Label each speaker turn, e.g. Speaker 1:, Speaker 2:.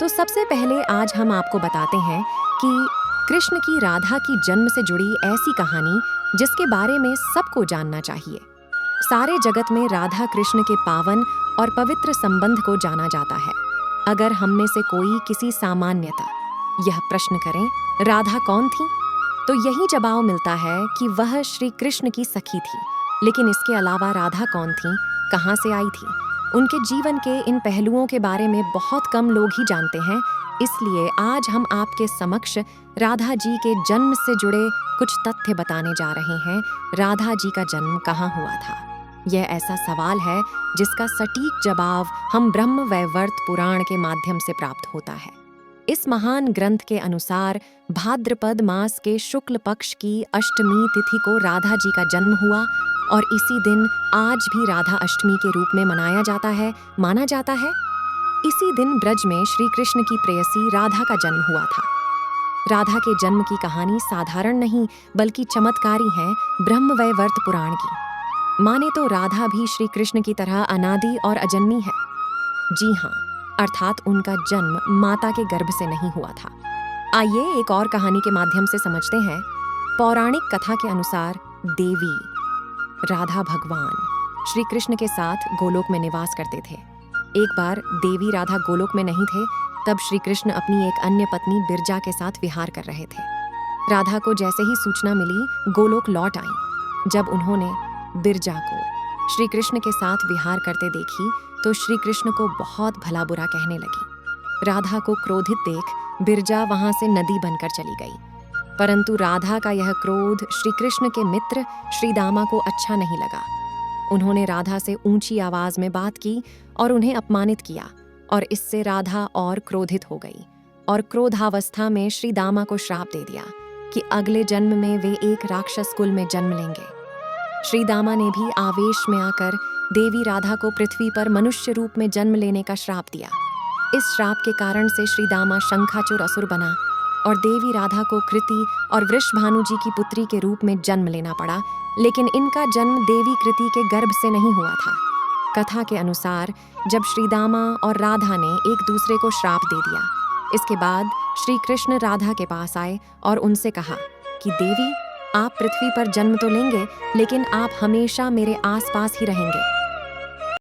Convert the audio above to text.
Speaker 1: तो सबसे पहले आज हम आपको बताते हैं कि कृष्ण की राधा की जन्म से जुड़ी ऐसी कहानी जिसके बारे में सबको जानना चाहिए। सारे जगत में राधा कृष्ण के पावन और पवित्र संबंध को जाना जाता है। अगर हम में से कोई किसी सामान्यता यह प्रश्न करें, राधा कौन थी, तो यही जवाब मिलता है कि वह श्री कृष्ण की सखी थी। लेकिन इसके अलावा राधा कौन थी, कहाँ से आई थी, उनके जीवन के इन पहलुओं के बारे में बहुत कम लोग ही जानते हैं। इसलिए आज हम आपके समक्ष राधा जी के जन्म से जुड़े कुछ तथ्य बताने जा रहे हैं। राधा जी का जन्म कहाँ हुआ था? यह ऐसा सवाल है जिसका सटीक जवाब हम ब्रह्म वैवर्त पुराण के माध्यम से प्राप्त होता है। इस महान ग्रंथ के अनुसार भाद्रपद मास के शुक्ल पक्ष की अष्टमी तिथि को राधा जी का जन्म हुआ और इसी दिन आज भी राधा अष्टमी के रूप में मनाया जाता है, माना जाता है। इसी दिन ब्रज में श्री कृष्ण की प्रेयसी राधा का जन्म हुआ था। राधा के जन्म की कहानी साधारण नहीं बल्कि चमत्कारी है ब्रह्म वैवर्त पुराण की। माने तो राधा भी श्री कृष्ण की तरह अनादि और अजन्मी है। जी हाँ, अर्थात उनका जन्म माता के गर्भ से नहीं हुआ था। आइए एक और कहानी के माध्यम से समझते हैं। पौराणिक कथा के अनुसार देवी राधा भगवान श्री कृष्ण के साथ गोलोक में निवास करते थे। एक बार देवी राधा गोलोक में नहीं थे, तब श्री कृष्ण अपनी एक अन्य पत्नी बिरजा के साथ विहार कर रहे थे। राधा को जैसे ही सूचना मिली, गोलोक लौट आईं। जब उन्होंने बिरजा को श्री कृष्ण के साथ विहार करते देखी तो श्री कृष्ण को बहुत भला बुरा कहने लगी। राधा को क्रोधित देख बिरजा वहां से नदी बनकर चली गई। परंतु राधा का यह क्रोध श्री कृष्ण के मित्र श्री दामा को अच्छा नहीं लगा। उन्होंने राधा से ऊंची आवाज में बात की और उन्हें अपमानित किया, और इससे राधा और क्रोधित हो गई और क्रोधावस्था में श्री दामा को श्राप दे दिया कि अगले जन्म में वे एक राक्षस कुल में जन्म लेंगे। श्री दामा ने भी आवेश में आकर देवी राधा को पृथ्वी पर मनुष्य रूप में जन्म लेने का श्राप दिया। इस श्राप के कारण से श्री दामा शंखाचूर असुर बना और देवी राधा को कृति और वृषभानु जी की पुत्री के रूप में जन्म लेना पड़ा। लेकिन इनका जन्म देवी कृति के गर्भ से नहीं हुआ था। कथा के अनुसार जब श्री दामा और राधा ने एक दूसरे को श्राप दे दिया, इसके बाद श्री कृष्ण राधा के पास आए और उनसे कहा कि देवी, आप पृथ्वी पर जन्म तो लेंगे, लेकिन आप हमेशा मेरे आसपास ही रहेंगे।